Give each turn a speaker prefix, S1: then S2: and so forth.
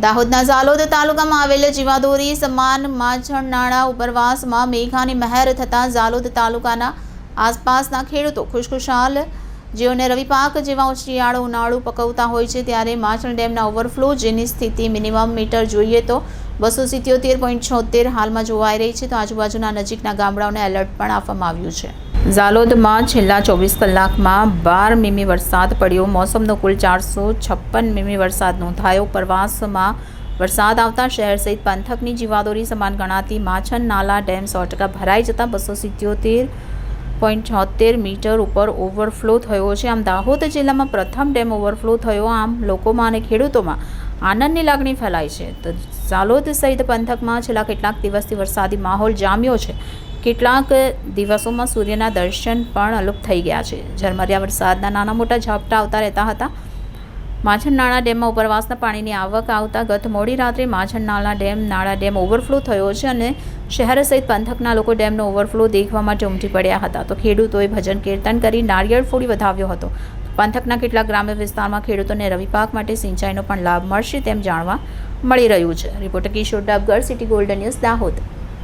S1: દાહોદના ઝાલોદ તાલુકામાં આવેલ જીવાદોરી સમાન માછણ નાળા ઉપરવાસમાં મેઘાની મહેર થતાં ઝાલોદ તાલુકાના આસપાસના ખેડૂતો ખુશખુશાલ, જેઓને રવિ પાક જેવા શિયાળો ઉનાળુ પકવતા હોય છે, ત્યારે માછણ ડેમના ઓવરફ્લો જેની સ્થિતિ મિનિમમ મીટર જોઈએ તો 277.76 હાલમાં જોવાઈ રહી છે, તો આજુબાજુના નજીકના ગામડાઓને એલર્ટ પણ આપવામાં આવ્યું છે. ઝાલોદમાં છેલ્લા 24 કલાકમાં 12 મીમી વરસાદ પડ્યો. મોસમનો કુલ 456 મીમી વરસાદ નોંધાયો. ઉપરવાસમાં વરસાદ આવતા શહેર સહિત પંથકની જીવાદોરી સમાન ગણાતી માછણ નાલા ડેમ 100% ભરાઈ જતા 277.76 મીટર ઉપર ઓવરફ્લો થયો છે. આમ દાહોદ જિલ્લામાં પ્રથમ ડેમ ઓવરફ્લો થયો. આમ લોકોમાં અને ખેડૂતોમાં આનંદની લાગણી ફેલાઈ છે. તો ઝાલોદ સહિત પંથકમાં છેલ્લા કેટલાક દિવસથી વરસાદી માહોલ જામ્યો છે. કેટલાક દિવસોમાં સૂર્યના દર્શન પણ અલુપ થઈ ગયા છે. ઝરમરિયા વરસાદના નાના મોટા ઝાપટા આવતા રહેતા હતા. માછણ નાળા ડેમમાં ઉપરવાસના પાણીની આવક આવતા ગત મોડી રાત્રે માછણ નાળા ડેમ ઓવરફ્લો થયો છે અને શહેર સહિત પંથકના લોકો ડેમનો ઓવરફ્લો દેખવા માટે ઉમટી પડ્યા હતા. તો ખેડૂતોએ ભજન કીર્તન કરી નારિયેળ ફોડી વધાવ્યો હતો. પંથકના કેટલાક ગ્રામ્ય વિસ્તારમાં ખેડૂતોને રવિ પાક માટે સિંચાઈનો પણ લાભ મળશે તેમ જાણવા મળી રહ્યું છે. રિપોર્ટર કિશોર Dabgar, city golden news, Dahod.